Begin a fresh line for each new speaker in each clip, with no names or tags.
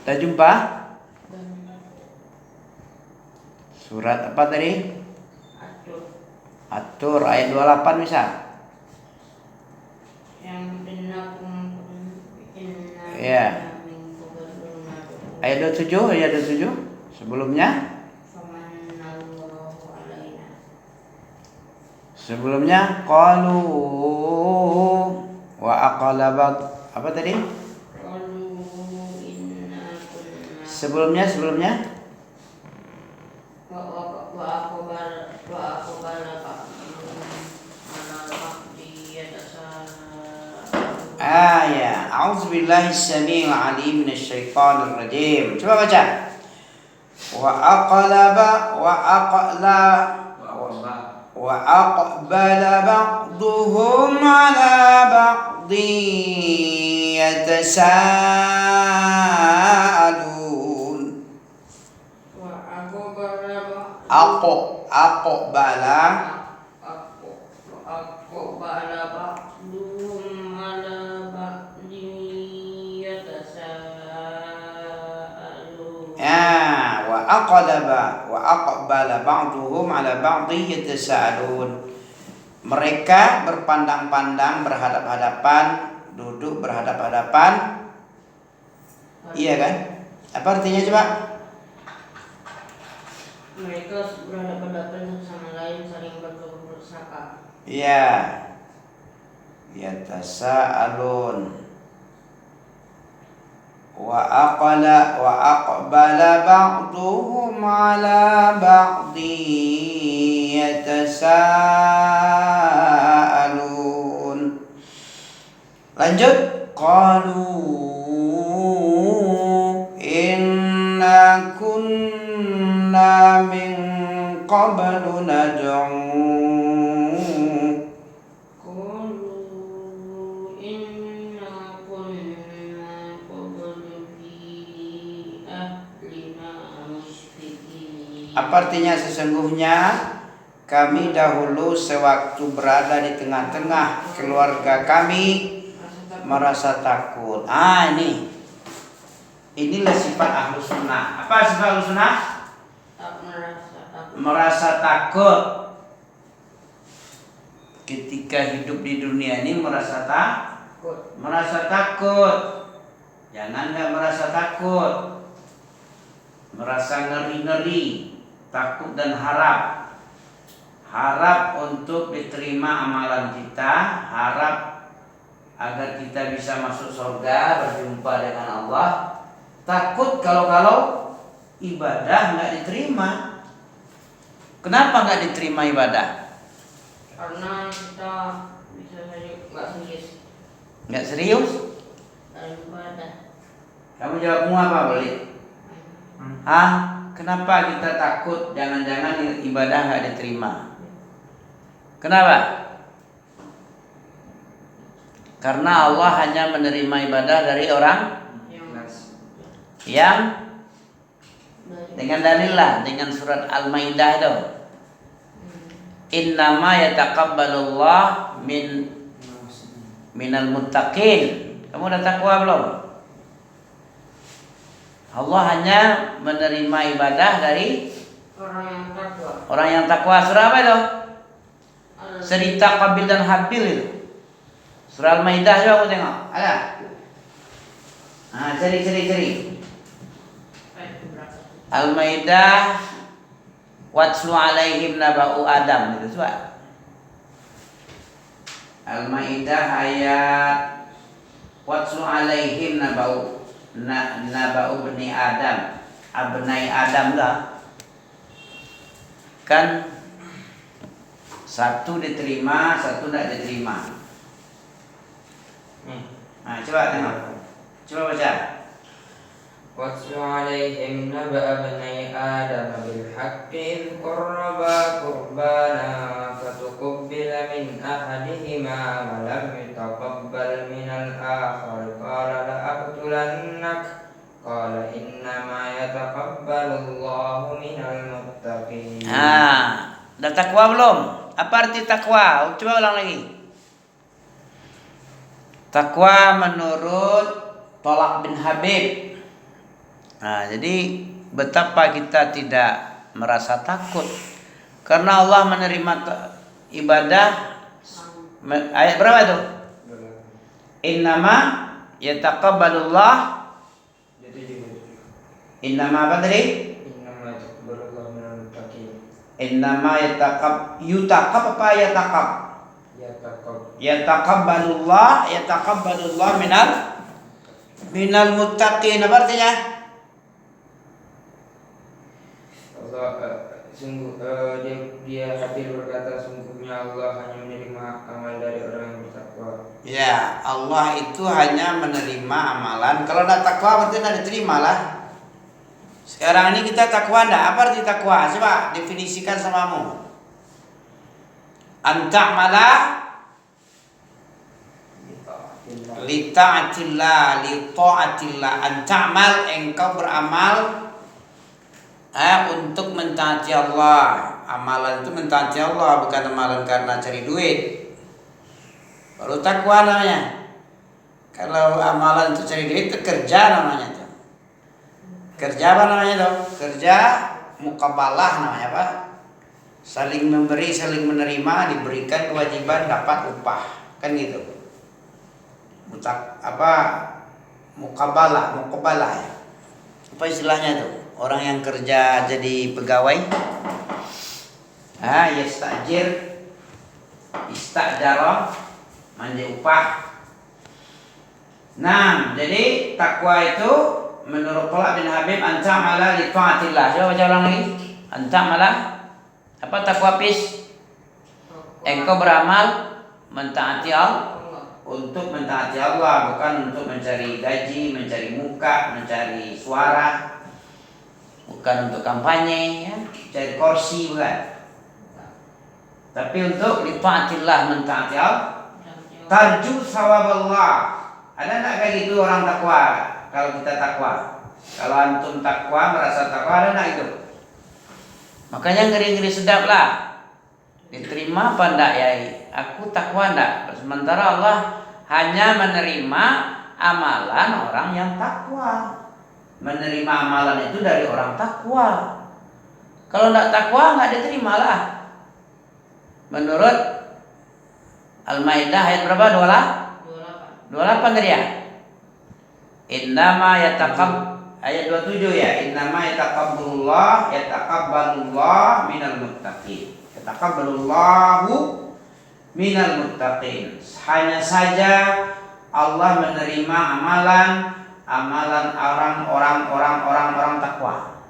Dah jumpa? Surat apa tadi? Atur ayat 28 bisa? Ya. Ayat 27, ayat 27. Sebelumnya? Sebelumnya qalu wa aqlaba apa tadi? Sebelumnya ya. A'udzubillahi samii'il 'aliim minasyaitonir rajim. Coba baca. Wa aqlaba wa aqla wa aqbala ba'duhum 'ala ba'din yatasaalun. Aqbala wa aqbala ba'duhum 'ala ba'din yatasaalun. Mereka berpandang-pandang, berhadap-hadapan, duduk berhadap-hadapan. Iya kan? Apa artinya coba?
Mereka berhadapan-hadapan sama lain, saling bersaka.
Iya. Yatasaalun. Wa aqbala ba'duhum 'ala ba'din yatasaalun. Lanjut. Qalu inna kunna min qablu nad'u. Apa artinya? Sesungguhnya kami dahulu sewaktu berada di tengah-tengah keluarga kami merasa takut. Inilah sifat Ahlus Sunnah. Apa sifat Ahlus Sunnah? Merasa takut. Ketika hidup di dunia ini merasa takut. Jangan nggak merasa takut. Merasa ngeri-ngeri. Takut dan harap untuk diterima amalan kita, harap agar kita bisa masuk surga, berjumpa dengan Allah. Takut kalau ibadah nggak diterima. Kenapa nggak diterima ibadah?
Karena kita bisa saja
nggak serius.
Ibadah.
Kamu jawabmu apa, Beli? Kenapa kita takut jangan-jangan ibadah nggak diterima? Kenapa? Karena Allah hanya menerima ibadah dari orang yang dengan dalillah, dengan surat Al-Maidah itu. Innama yataqabbalullah minal muttaqin. Kamu udah takwa belum? Allah hanya menerima ibadah dari orang yang takwa. Surah apa itu? Cerita Qabil dan Habil itu. Surah Al-Maidah coba aku tengok. Ada? Cari. Al-Maidah Watlu alaihim naba'u Adam itu coba. Al-Maidah ayat Watlu alaihim naba'u bani Adam, abnai Adam lah. Kan satu diterima, satu tidak diterima. Coba tengok. Coba baca.
Watlu alaihim naba'a bani Adam bil haqqi idh qarraba qurbana fatuqabbala min ahadihima wa lam yutaqabbal min al-akhar qala la aqtulannak qala innama yataqabbalu Allahu minal muttaqin.
Dah takwa belum? Apa arti takwa? Coba ulang lagi. Takwa menurut Tolak bin Habib Nah, jadi betapa kita tidak merasa takut karena Allah menerima ibadah. Ayat berapa itu? Innama yataqabbalullah. Innama apa tadi? Innama yutaqab apa yataqab? Yataqabbalullah minal muttaqin. Apa artinya?
Dia hadir berkata, sungguhnya Allah hanya menerima amal dari orang yang bertakwa.
Ya, Allah itu hanya menerima amalan. Kalau tidak takwa berarti tidak diterima lah. Sekarang ini kita takwa enggak? Apa arti takwa? Coba definisikan samamu. Anta'mala li ta'atillah, anta'mal, engkau beramal untuk mentaati Allah. Amalan itu mentaati Allah, bukan amalan karena cari duit. Baru takwa namanya. Kalau amalan itu cari duit itu kerja namanya tuh. Kerja apa namanya tuh? Kerja muqabalah namanya apa? Saling memberi, saling menerima, diberikan kewajiban, dapat upah. Kan gitu. Muqabalah ya. Apa istilahnya tuh? Orang yang kerja jadi pegawai, yastajir, istajara, manja upah. Nah, jadi takwa itu menurut Talaq bin Habib anta'mala li ta'atillah. Coba baca ulang lagi. Anta'mala apa takwa pis? Engkau beramal mentaati Allah, untuk mentaati Allah, bukan untuk mencari gaji, mencari muka, mencari suara. Bukan untuk kampanye, ya, cari kursi, bukan. Tapi untuk litaatillah, mentaati Allah. Tarju sawaballah. Ada enggak kayak gitu orang takwa? Kalau kita takwa, kalau antum takwa, merasa takwa, ada enggak itu? Makanya ngeri-ngeri sedap lah. Diterima apa enggak ya? Aku takwa enggak? Sementara Allah hanya menerima amalan orang yang takwa. Menerima amalan itu dari orang takwa. Kalau tidak takwa nggak diterima lah. Menurut Al-Maidah ayat berapa? 28 tadi ya. Innama ayat 27 ya. Innama yataqabbalullah minal muttaqin. Yataqabbalullahu minal muttaqin. Hanya saja Allah menerima amalan orang takwa.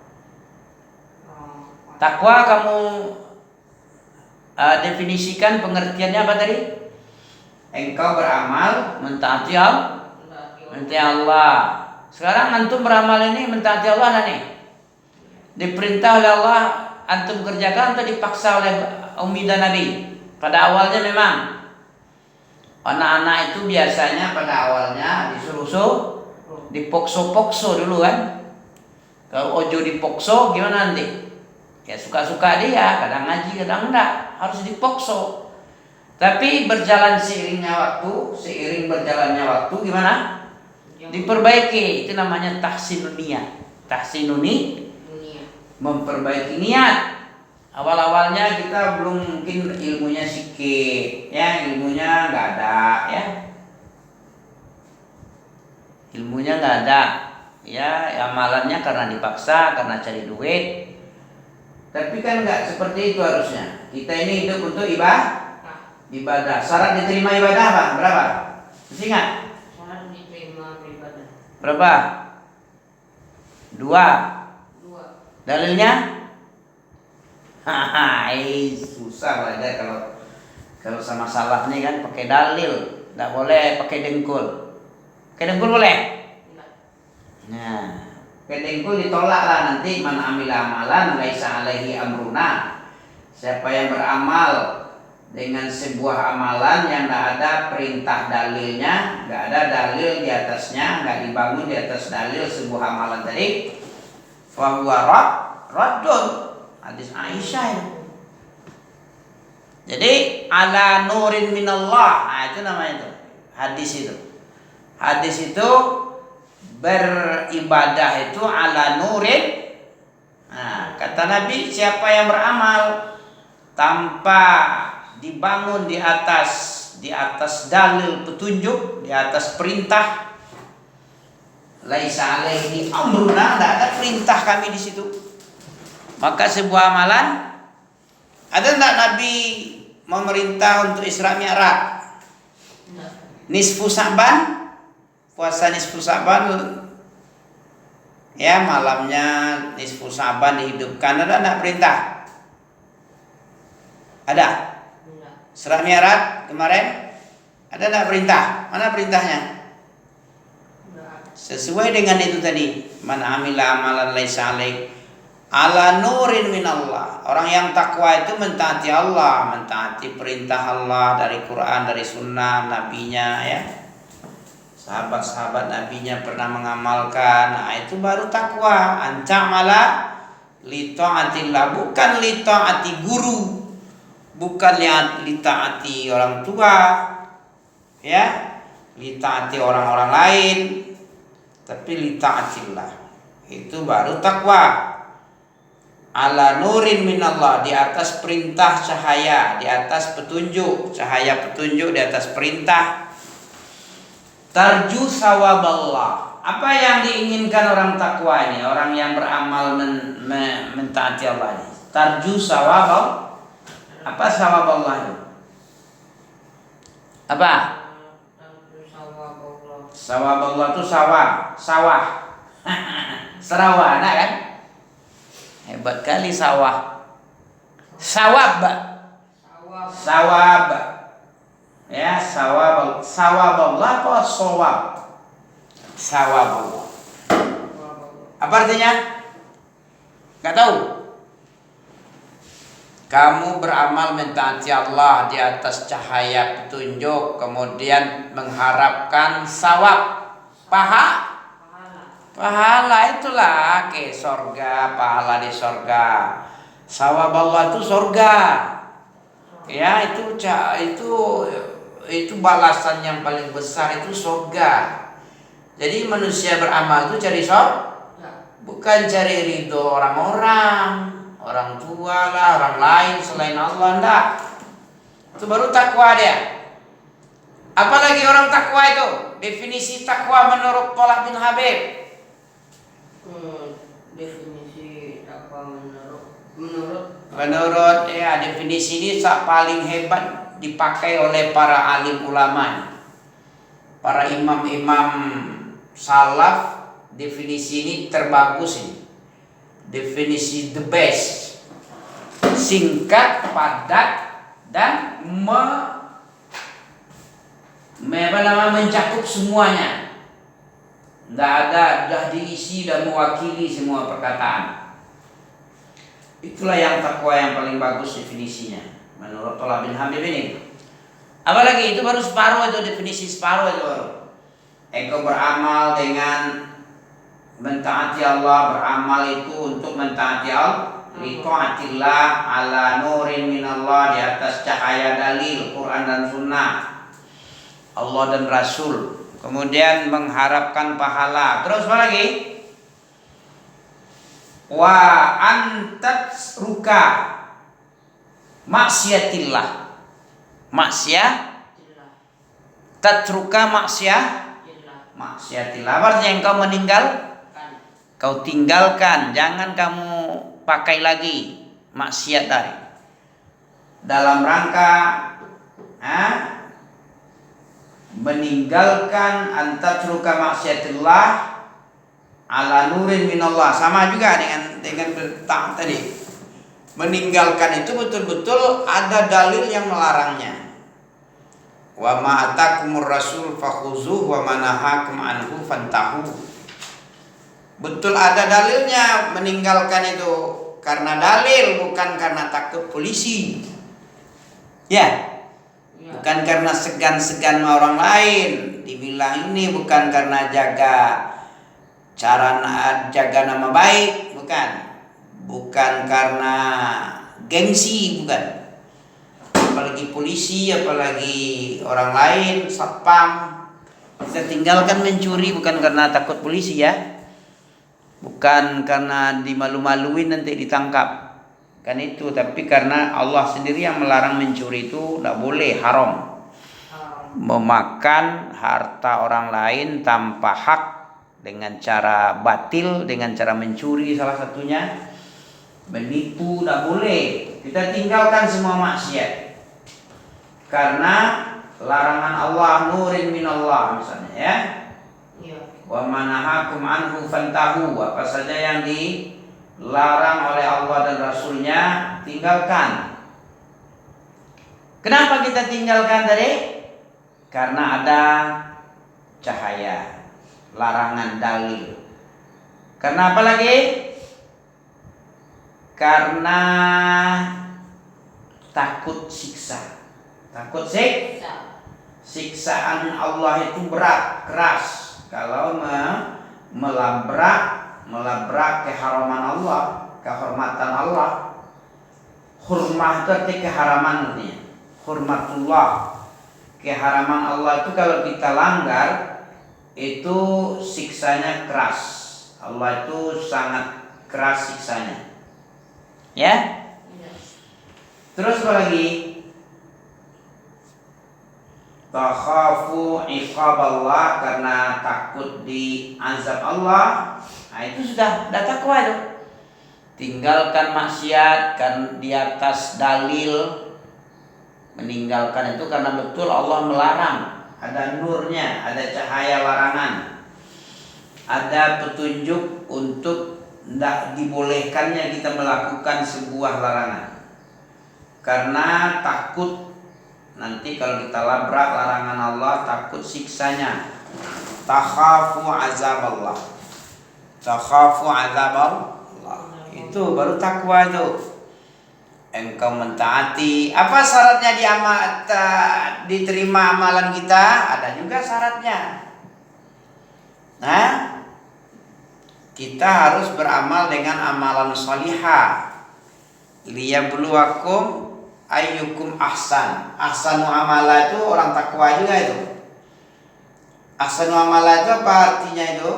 Takwa kamu definisikan pengertiannya apa tadi? Engkau beramal mentaati Allah. Sekarang antum beramal ini mentaati Allah nih. Diperintah oleh Allah antum kerjakan atau dipaksa oleh Umi dan Nabi? Pada awalnya memang anak-anak itu biasanya pada awalnya disuruh dipokso-pokso dulu kan. Kalau ojo dipokso gimana nanti? Ya suka-suka dia, kadang ngaji, kadang enggak, harus dipokso. Tapi seiring berjalannya waktu gimana? Diperbaiki. Itu namanya tahsinun niyat. Memperbaiki niat. Awal-awalnya kita belum mungkin ilmunya sikit, ya, ilmunya enggak ada, ya. Ilmunya nggak ada, ya, amalannya karena dipaksa, karena cari duit. Tapi kan nggak seperti itu harusnya. Kita ini hidup untuk ibadah. Syarat diterima ibadah apa? Berapa? Masih ingat?
Syarat diterima ibadah.
Berapa? 2. Dalilnya? Susah belajar kalau sama salaf nih kan pakai dalil, nggak boleh pakai dengkul. Pakai dengkul boleh? Nah, pakai dengkul ditolak lah nanti. Man amila amalan laisa alaihi amruna. Siapa yang beramal dengan sebuah amalan yang tidak ada perintah dalilnya, nggak ada dalil di atasnya, nggak dibangun di atas dalil sebuah amalan tadi, fahuwa raddun. Hadis Aisyah itu. Jadi ala nurin minallah, itu namanya itu. Hadis itu beribadah itu ala nurin. Nah, kata Nabi, siapa yang beramal tanpa dibangun di atas dalil petunjuk, di atas perintah, laisa alaihi amruna, tidak ada perintah kami di situ, maka sebuah amalan. Ada enggak Nabi memerintah untuk Isra Mi'raj? Nisfu Sa'ban, puasa nisfu Sa'ban, ya malamnya nisfu Sa'ban dihidupkan, ada enggak perintah? Ada. Isra Mi'raj kemarin ada enggak perintah? Mana perintahnya? Sesuai dengan itu tadi, man amila amalan laisa alaih ala nurin minallah. Orang yang takwa itu mentaati Allah, mentaati perintah Allah dari Quran, dari sunnah nabinya, ya. Sahabat-sahabat nabinya pernah mengamalkan. Nah, itu baru takwa. Ancamala li taatillah, bukan li taati guru, bukan li taati orang tua, ya, li taati orang-orang lain, tapi li taatillah. Itu baru takwa. Ala nurin minallah, di atas perintah cahaya, di atas petunjuk, cahaya petunjuk di atas perintah. Tarju sawaballah. Apa yang diinginkan orang takwa ini, orang yang beramal mentaati Allah ini? Tarju sawabal. Apa sawaballah itu? Apa? Sawaballah itu sawah. Serawana kan? Hebat kali sawah. Sawab. Ya, sawab. Sawaballah apa sawab? Sawaballah. Apa artinya? Enggak tahu. Kamu beramal mentaati Allah di atas cahaya petunjuk, kemudian mengharapkan sawab, pahala itulah ke sorga, pahala di sorga. Sawab Allah itu sorga, ya, itu balasan yang paling besar, itu sorga. Jadi manusia beramal itu cari sorga, bukan cari ridho orang-orang, orang tua lah, orang lain selain Allah, enggak. Itu baru takwa dia. Apalagi orang takwa itu, definisi takwa menurut Tolak bin Habib.
Definisi takwa
menurut ya, definisi ini paling hebat dipakai oleh para alim ulama, para imam-imam salaf. Definisi ini terbagus ini. Definisi the best, singkat, padat, dan mencakup semuanya. Tidak ada dah diisi dan mewakili semua perkataan. Itulah yang takwa yang paling bagus definisinya menurut Tolak bin Habib ini. Apalagi itu baru separuh, itu definisi separuh itu baru. Engkau beramal dengan mentaati Allah, beramal itu untuk mentaati Allah, li taatillah ala nurin minallah, di atas cahaya dalil Quran dan sunnah Allah dan Rasul. Kemudian mengharapkan pahala. Terus apa lagi? Wa antat ruka maksiatillah. Tatruka maksiatillah. Artinya engkau kau tinggalkan, jangan kamu pakai lagi maksiat tadi. Dalam rangka meninggalkan antatruka maksiatillah ala nurin minallah, sama juga dengan bertang tadi. Meninggalkan itu betul-betul ada dalil yang melarangnya. Wa ma atakumur rasul fakhuzuh wa ma nahakum anhu fantahu. Betul ada dalilnya meninggalkan itu karena dalil, bukan karena takut polisi. Ya. Bukan karena segan-segan sama orang lain. Dibilang ini bukan karena jaga nama baik, bukan. Bukan karena gengsi, bukan. Apalagi polisi, apalagi orang lain, satpam, Kita tinggalkan mencuri bukan karena takut polisi ya. Bukan karena dimalu-maluin nanti ditangkap. Kan itu, tapi karena Allah sendiri yang melarang mencuri itu tidak boleh, haram. Memakan harta orang lain tanpa hak dengan cara batil, dengan cara mencuri salah satunya, menipu tidak boleh. Kita tinggalkan semua maksiat karena larangan Allah, nurin minallah misalnya ya.
Iya.
Wa manahakum anhu fantahu, apa saja yang dilarang oleh Allah dan Rasulnya tinggalkan. Kenapa kita tinggalkan tadi? Karena ada cahaya, larangan, dalil. Karena apa lagi? Karena takut siksa. Takut siksaan Allah itu berat, keras. Kalau melabrak keharaman Allah, kehormatan Allah. Hurmah itu artinya keharaman artinya. Hurmatullah. Keharaman Allah itu kalau kita langgar itu siksanya keras. Allah itu sangat keras siksanya. Ya? Terus apa lagi? Takhafu iqaballah, karena takut di azab Allah. Nah, itu sudah takwa itu. Tinggalkan maksiat kan di atas dalil. Meninggalkan itu karena betul Allah melarang. Ada nurnya, ada cahaya larangan. Ada petunjuk untuk tidak dibolehkannya kita melakukan sebuah larangan. Karena takut nanti kalau kita labrak larangan Allah, takut siksanya. Takhafu azab Allah. Takhafu azab Allah. Itu baru takwa itu. Engkau mentaati. Apa syaratnya diterima amalan kita? Ada juga syaratnya. Nah, kita harus beramal dengan amalan salihah. Liyabluwakum ayyukum ahsan. Ahsanu amala itu orang takwa juga itu. Ahsanu amala itu apa artinya itu?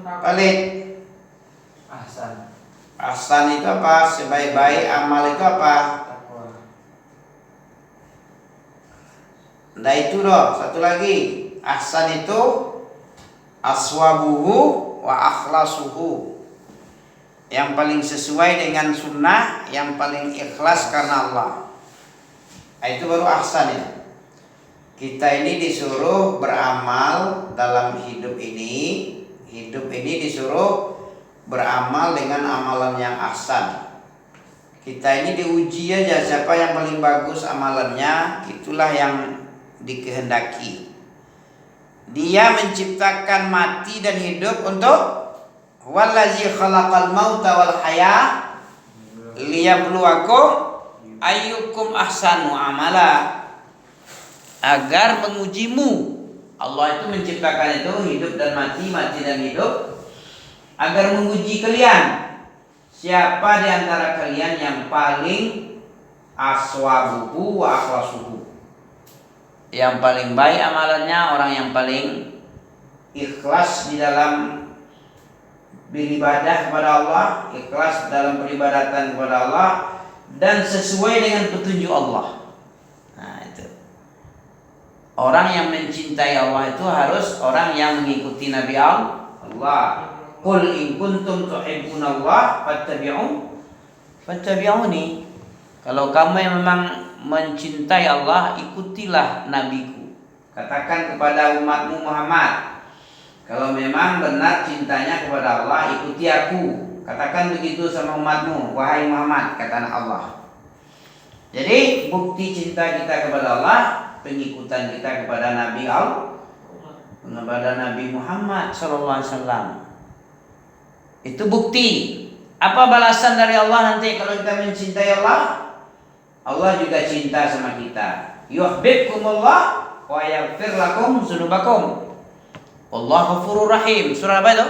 Balik.
Ahsan.
Ahsan itu apa? Sebaik-baik amal itu apa?
Takwa.
Nah itu loh. Satu lagi. Ahsan itu aswabuhu wa akhlasuhu. Yang paling sesuai dengan sunnah, yang paling ikhlas karena Allah. Nah, itu baru ahsan ya. Kita ini disuruh beramal dalam hidup ini. Hidup ini disuruh beramal dengan amalan yang ahsan. Kita ini diuji aja siapa yang paling bagus amalannya, itulah yang dikehendaki. Dia menciptakan mati dan hidup untuk wallazi khalaqal mauta wal haya liyabluwakum ayyukum ahsanu amala, agar mengujimu. Allah itu menciptakan itu hidup dan mati, mati dan hidup, agar menguji kalian. Siapa di antara kalian yang paling aswabuhu wa akhlasuhu, yang paling baik amalannya, orang yang paling ikhlas di dalam beribadah kepada Allah, ikhlas dalam peribadatan kepada Allah, dan sesuai dengan petunjuk Allah. Nah itu. Orang yang mencintai Allah itu harus orang yang mengikuti Nabi Allah. Qul in kuntum tuhibbunallah fattabi'uni. Kalau kamu yang memang mencintai Allah, ikutilah nabiku. Katakan kepada umatmu Muhammad, kalau memang benar cintanya kepada Allah, ikuti aku. Katakan begitu sama umatmu, wahai Muhammad, kata Allah. Jadi bukti cinta kita kepada Allah, pengikutan kita kepada Nabi Allah, kepada Nabi Muhammad SAW. Itu bukti. Apa balasan dari Allah nanti kalau kita mencintai Allah? Allah juga cinta sama kita. Yuhibbukumullah wa yaghfir lakum dzunubakum. Wallahu ghafurur rahim. Surah apa itu?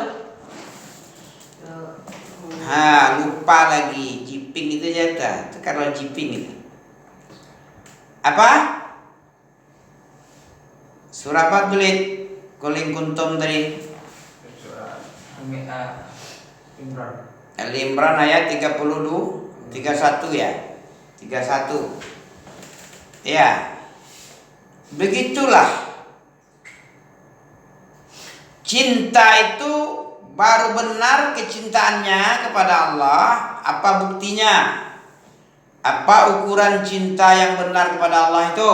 Lupa lagi. Jiping itu jatah. Itu kalau jiping itu. Apa? Surah apa tulis? Kuling kuntum tadi.
Surah Imran.
Al-Imran ayat 32, 31 ya. 31. Ya. Begitulah. Cinta itu baru benar kecintaannya kepada Allah. Apa buktinya? Apa ukuran cinta yang benar kepada Allah itu?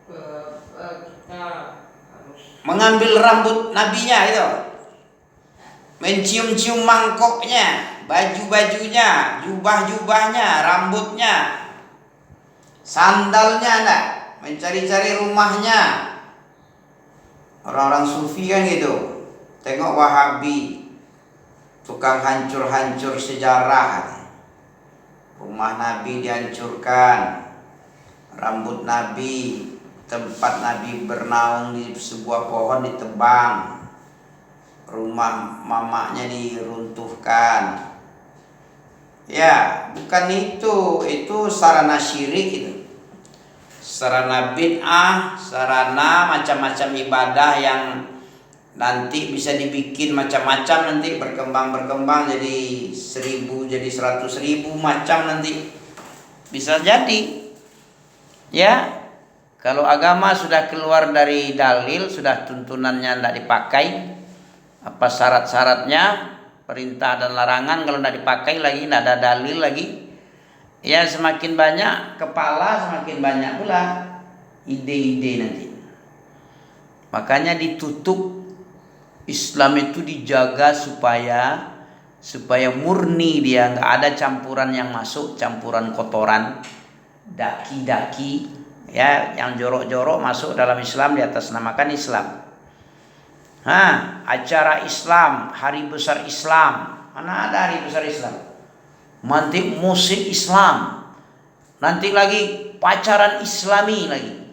Kita harus
Mengambil rambut nabinya itu, mencium-cium mangkoknya, baju-bajunya, jubah-jubahnya, rambutnya, sandalnya, enggak, mencari-cari rumahnya. Orang-orang sufi kan gitu. Tengok Wahabi, tukang hancur-hancur sejarah. Rumah Nabi dihancurkan, rambut Nabi, tempat Nabi bernaung di sebuah pohon ditebang, rumah mamanya diruntuhkan. Ya, bukan itu sarana syirik itu. Sarana bid'ah, sarana macam-macam ibadah yang nanti bisa dibikin macam-macam, nanti berkembang jadi 1000, jadi 100.000 macam nanti bisa jadi. Ya, kalau agama sudah keluar dari dalil, sudah tuntunannya tidak dipakai, apa syarat-syaratnya, perintah dan larangan, kalau tidak dipakai lagi, tidak ada dalil lagi, ya semakin banyak kepala, semakin banyak pula ide-ide nanti. Makanya ditutup. Islam itu dijaga supaya murni, dia nggak ada campuran yang masuk, campuran kotoran, daki-daki, ya, yang jorok-jorok masuk dalam Islam diatasnamakan Islam. Acara Islam, hari besar Islam, mana ada hari besar Islam? Nanti musik Islam, nanti lagi pacaran Islami lagi,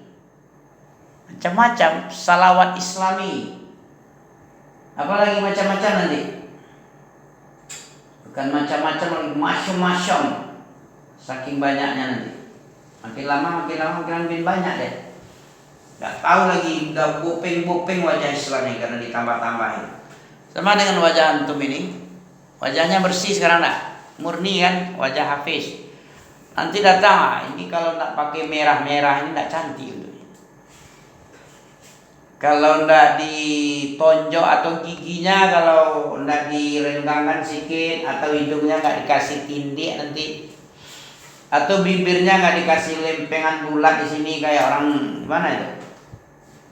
macam-macam, salawat Islami. Apalagi macam-macam nanti. Bukan macam-macam lagi, macam-macam. Saking banyaknya nanti. Makin lama makin banyak deh. Gak tahu lagi, udah bopeng-bopeng wajah Islam ini karena ditambah-tambahin. Sama dengan wajah antum ini. Wajahnya bersih sekarang enggak? Murni kan wajah Hafiz. Nanti datang, ini kalau enggak pakai merah-merah ini enggak cantik. Kalau ndak ditonjok atau giginya, kalau ndak direnggangkan sedikit, atau hidungnya nggak dikasih tindik nanti, atau bibirnya nggak dikasih lempengan bulat di sini kayak orang mana itu,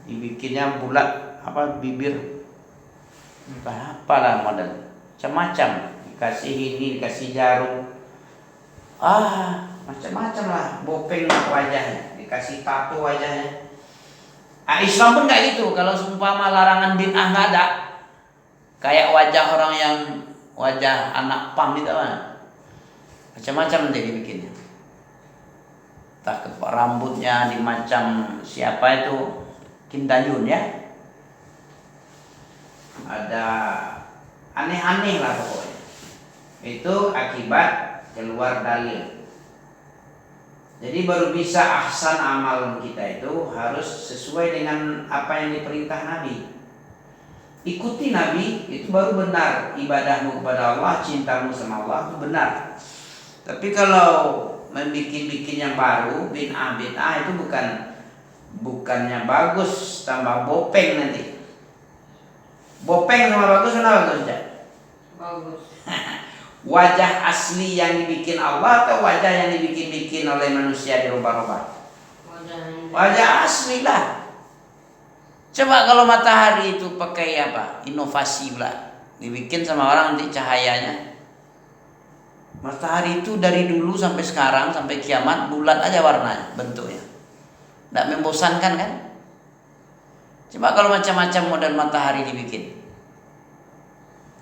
dibikinnya bulat apa bibir, apalah model, macam-macam, dikasih ini, dikasih jarum, macam-macam lah, bopeng wajahnya, dikasih tato wajahnya. Islam pun kayak gitu. Kalau seumpama larangan bid'ah nggak ada, kayak wajah orang yang wajah anak pang itu kan, macam-macam nanti dibikinnya. Entah rambutnya dimacam siapa itu, Kim Dayun ya. Ada aneh-aneh lah pokoknya. Itu akibat keluar dalil. Jadi baru bisa ahsan amal kita itu harus sesuai dengan apa yang diperintah Nabi. Ikuti Nabi, itu baru benar ibadahmu kepada Allah, cintamu sama Allah itu benar. Tapi kalau membikin-bikin yang baru, bid'ah itu bukannya bagus, tambah bopeng nanti. Bopeng sama bagus mana bagus aja?
bagus.
Wajah asli yang dibikin Allah atau wajah yang dibikin-bikin oleh manusia dirubah-rubah? Wajah asli lah. Coba kalau matahari itu pakai apa? Inovasi pula. Dibikin sama orang nanti cahayanya. Matahari itu dari dulu sampai sekarang sampai kiamat bulat aja warnanya, bentuknya. Tidak membosankan kan? Coba kalau macam-macam model matahari dibikin.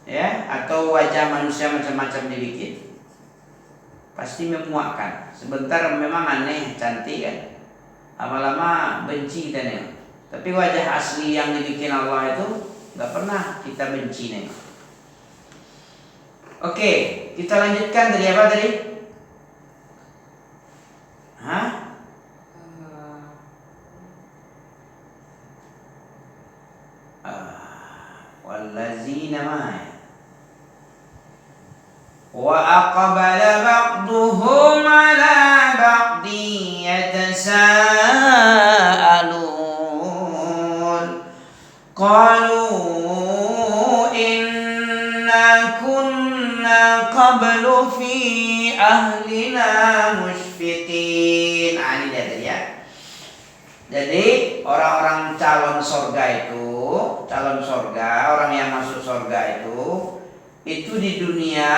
Ya, atau wajah manusia macam-macam dibikin, pasti memuakkan. Sebentar memang aneh, cantik kan, lama-lama benci kita nih. Tapi wajah asli yang dibikin Allah itu nggak pernah kita benci nih. Oke, kita lanjutkan dari apa tadi? namanya. Wa aqbala ba'duhum 'ala ba'di yatasaalun. Qalu inna kunna qablu fi ahlina musyfiqin. Ini dia tadi ya. Jadi orang-orang calon surga, orang yang masuk surga itu di dunia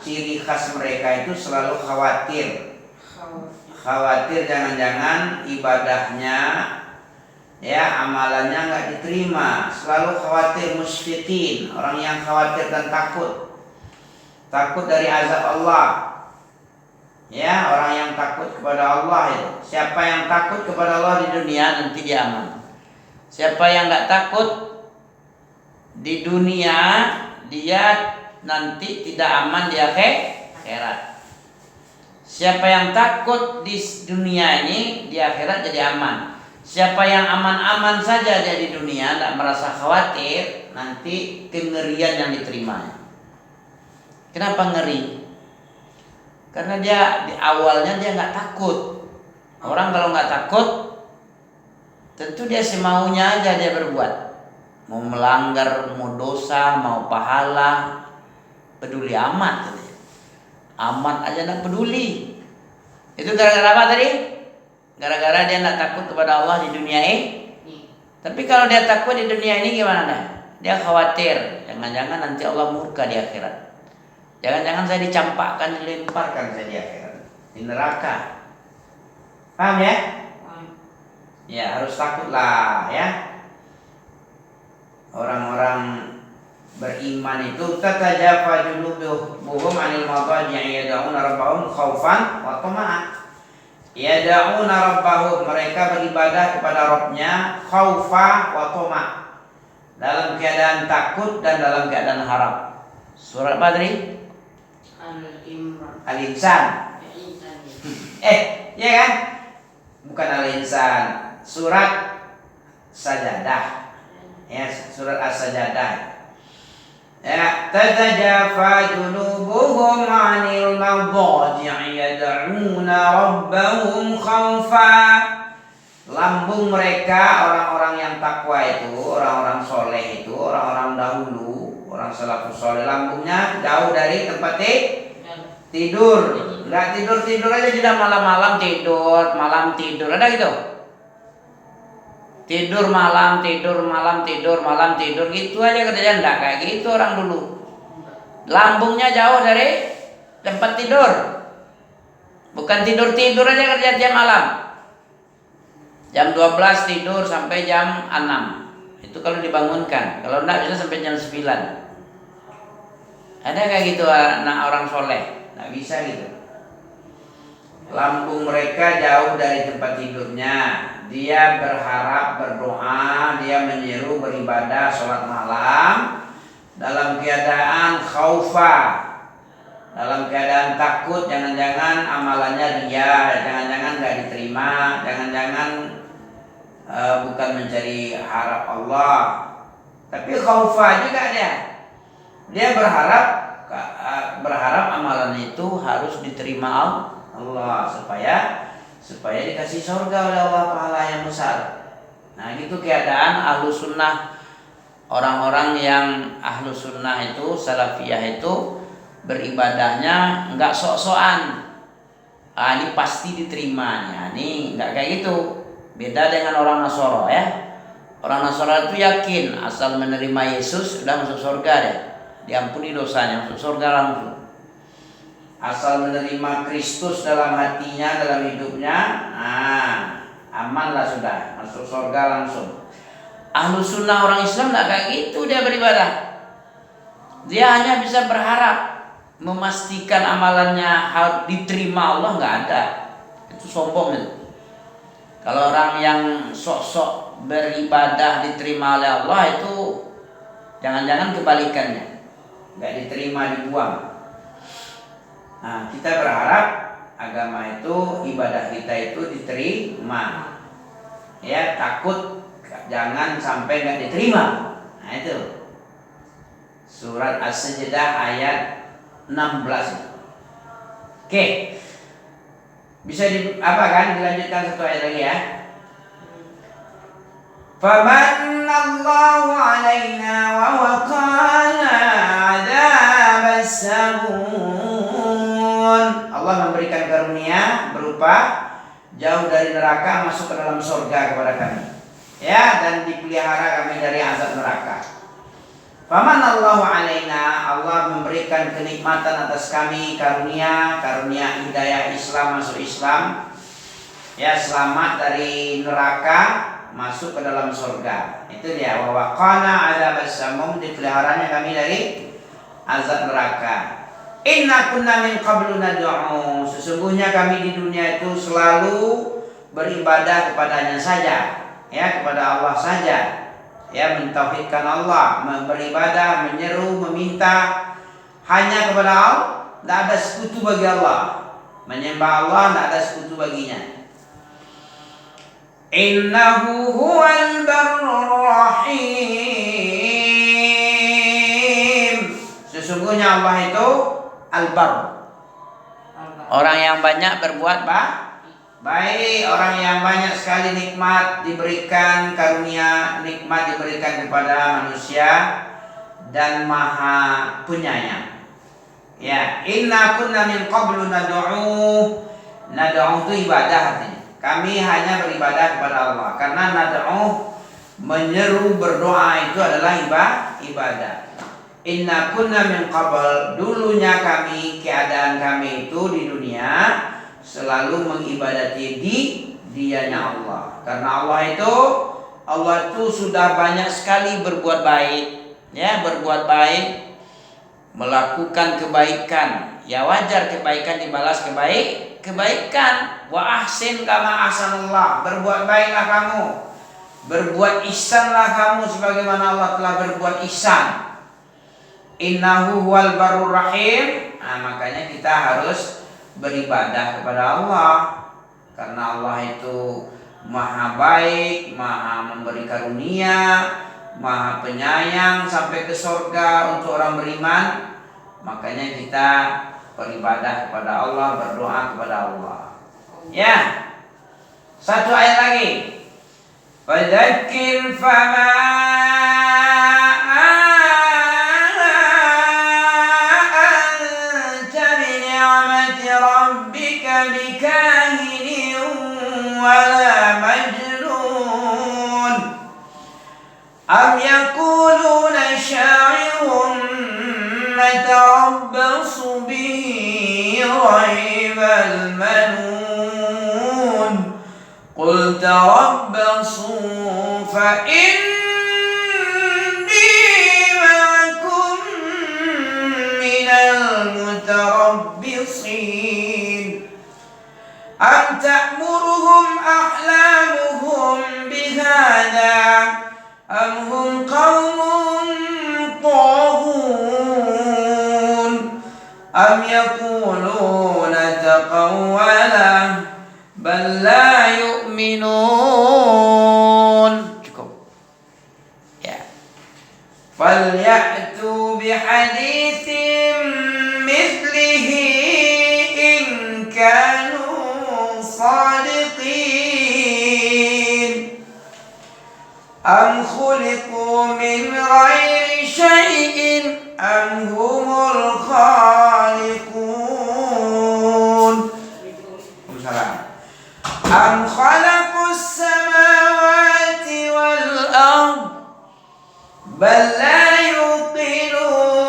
ciri khas mereka itu selalu khawatir jangan-jangan ibadahnya ya amalannya nggak diterima, selalu khawatir, musyfiqin, orang yang khawatir dan takut dari azab Allah. Ya, orang yang takut kepada Allah itu. Siapa yang takut kepada Allah di dunia nanti dia aman. Siapa yang nggak takut di dunia dia nanti tidak aman di akhirat. Siapa yang takut di dunia ini di akhirat jadi aman. Siapa yang aman-aman saja dia di dunia tidak merasa khawatir, nanti kengerian yang diterimanya. Kenapa ngeri? Karena dia di awalnya dia nggak takut. Orang kalau nggak takut, tentu dia semaunya aja dia berbuat. Mau melanggar, mau dosa, mau pahala, peduli amat. Amat aja nggak peduli. Itu gara-gara apa tadi? Gara-gara dia nggak takut kepada Allah di dunia ini. Tapi kalau dia takut di dunia ini gimana dah? Dia khawatir, jangan-jangan nanti Allah murka di akhirat. Jangan-jangan saya dicampakkan, dilemparkan saya di akhirat, di neraka. Paham ya? Ya harus takutlah ya. Orang-orang beriman itu tatajafa junubuhum 'anil madaji'i yad'una rabbahum khaufan wa tama'an. Yad'una rabbahum, mereka beribadah kepada Rabbnya khaufa wa tama', dalam keadaan takut dan dalam keadaan harap. Surat apa tadi? Al-Insan. Ya kan? Bukan Al-Insan. Surat Sajadah. Ya, surat As-Sajadah. Ya, tatajafa junubuhum 'anil madaji'i yad'una rabbahum khaufa. Lambung mereka, orang-orang yang takwa itu, orang-orang soleh itu, orang-orang dahulu, orang salafus soleh, lambungnya jauh dari tempat tidur. Nggak tidur aja, tidak malam tidur, ada gitu. Tidur malam tidur gitu aja kerjaan. Nggak kayak gitu orang dulu. Lambungnya jauh dari tempat tidur. Bukan tidur aja kerja tiap malam. Jam 12 tidur sampai jam 6. Itu kalau dibangunkan. Kalau enggak bisa sampai jam 9. Ada kayak gitu anak orang soleh. Nggak bisa gitu. Lambung mereka jauh dari tempat tidurnya. Dia berharap, berdoa, dia menyeru beribadah, sholat malam dalam keadaan khaufa, dalam keadaan takut, jangan-jangan amalannya ria, jangan-jangan nggak diterima, jangan-jangan bukan mencari harap Allah, tapi khaufa juga dia berharap amalan itu harus diterima Allah supaya dikasih surga oleh Allah, pahala yang besar. Nah gitu keadaan ahlu sunnah, orang-orang yang ahlu sunnah itu, salafiyah itu beribadahnya nggak sok-sokan. Ini pasti diterimanya, ini nggak kayak gitu. Beda dengan orang Nasoro ya. Orang Nasoro itu yakin asal menerima Yesus sudah masuk surga deh, diampuni dosanya, masuk surga langsung. Asal menerima Kristus dalam hatinya, dalam hidupnya, amanlah sudah, masuk surga langsung. Ahlu sunnah orang Islam tidak kayak gitu dia beribadah. Dia hanya bisa berharap, memastikan amalannya harus diterima Allah, nggak ada. Itu sombong itu. Kalau orang yang sok-sok beribadah diterima oleh Allah itu jangan-jangan kebalikannya, nggak diterima, dibuang. Nah, kita berharap agama itu, ibadah kita itu diterima. Ya, takut jangan sampai nggak diterima. Nah itu. Surat As-Sajdah ayat 16. Oke. Bisa dilanjutkan satu ayat lagi ya. Famanallahu alaina wa waqana 'adzabas samun. Allah memberikan karunia berupa jauh dari neraka, masuk ke dalam surga kepada kami. Ya, dan dipelihara kami dari azab neraka. Famanallahu alaina, Allah memberikan kenikmatan atas kami, karunia hidayah Islam, masuk Islam. Ya, selamat dari neraka, masuk ke dalam surga. Itu dia, wa waqana 'adzabas samum, dipeliharanya kami dari azab neraka. Inna kunna min qablu nad'u, sesungguhnya kami di dunia itu selalu beribadah kepadanya saja, ya, kepada Allah saja. Ya, mentauhidkan Allah, beribadah, menyeru, meminta hanya kepada Allah, tidak ada sekutu bagi Allah. Menyembah Allah, tidak ada sekutu baginya. Innahu huwal barrur rahim. Sesungguhnya Allah itu al-barr, orang yang banyak berbuat baik, orang yang banyak sekali nikmat diberikan, karunia nikmat diberikan kepada manusia, dan maha penyayang. Ya, inna kunna min qablu nad'u itu ibadah artinya. Kami hanya beribadah kepada Allah. Karena nad'u, menyeru, berdoa itu adalah ibadah. Inna kunna min qabl, dulunya kami, keadaan kami itu di dunia selalu mengibadati dianya Allah. Karena Allah itu sudah banyak sekali berbuat baik, ya, berbuat baik, melakukan kebaikan. Ya, wajar kebaikan dibalas kebaikan. Wa ahsin kama ahsanallah, berbuat baiklah kamu, berbuat ihsanlah kamu sebagaimana Allah telah berbuat ihsan. Innahu huwal barur rahim. Makanya kita harus beribadah kepada Allah, karena Allah itu maha baik, maha memberi karunia, maha penyayang sampai ke surga untuk orang beriman. Makanya kita beribadah kepada Allah, berdoa kepada Allah. Ya, satu ayat lagi. Fadzakir fama ولا مجنون أم يقولون شاعر نتربص به ريب المنون قل تربصوا فإني معكم من المتربصين أم تأمرهم أحلامهم بهذا أم هم قوم طاغون أم يقولون تقوله بل لا يؤمنون. Cukup. Ya. فليأتوا بحديث مثله إن كانوا صادقين أم خلقوا من غير شيء أم هم الخالقون أم خلقوا السماوات والأرض بل لا يوقنون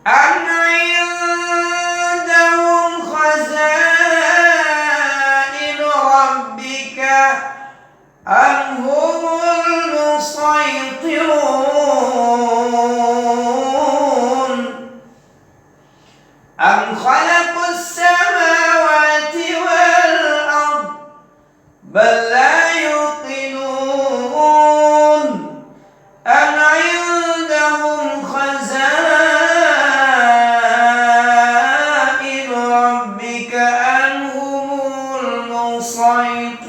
أم عندهم خزائن ربك أم هم المسيطرون أم خلقوا السماوات والأرض بل لا يوقنون أم عندهم خزائن ربك أم هم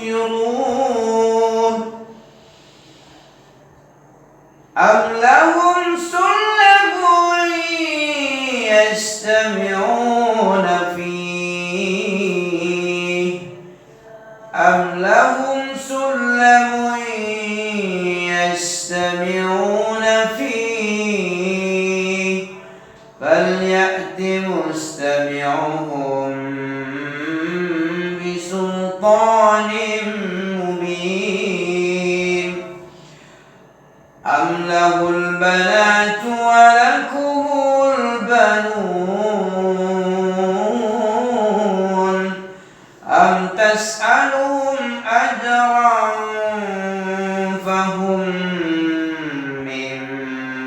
يسيطرون أم لهم سلم يستمعون فيه أم لهم سلم يستمعون فيه فليأت مستمعهم بسلطان مبين أم له البنات ولكم البنون أم تسألهم أجرا فهم من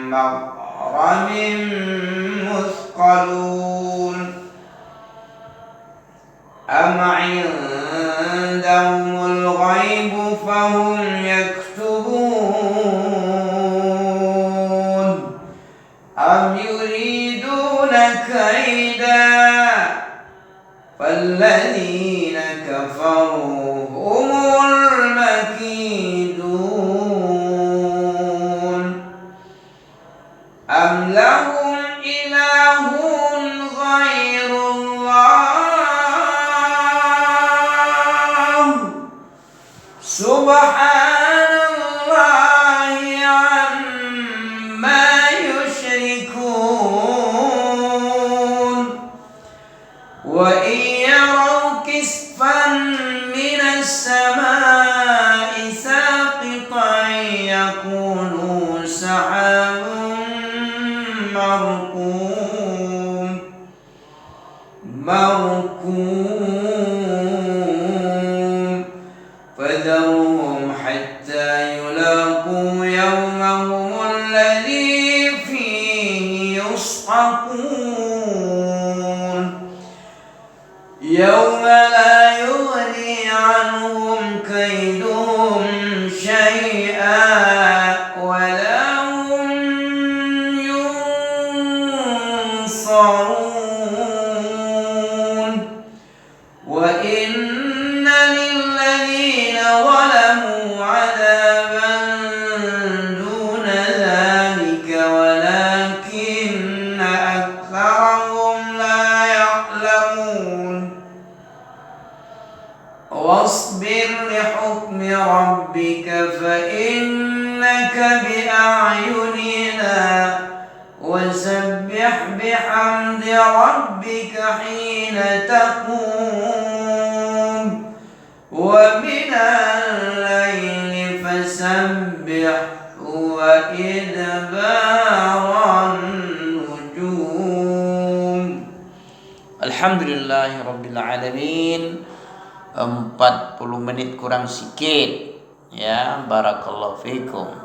مغرم مثقلون أم عندهم الغيب فهم يكتبون أم يريدون كيدا فالذين كفروا هم المكيدون أم لهم إله غير الله سبحان الله عما يشركون وإن يروا كسفا من السماء ساقطا يقولوا سحاب مركوم فذرهم حتى يلاقوا يومهم الذي فيه يصعقون يوم لا يغني عنهم كيدهم شيئا ولا هم ينصرون وإن للذين ظلموا عذابا دون ذلك ولكن أكثرهم لا يعلمون واصبر لحكم ربك فإنك بأعيننا وسبح بحمد ربك حين تقوم ومن الليل فسبح وإدبار النجوم. Alhamdulillahi Rabbil Alamin. 40 menit kurang sikit ya, barakallahu fikum.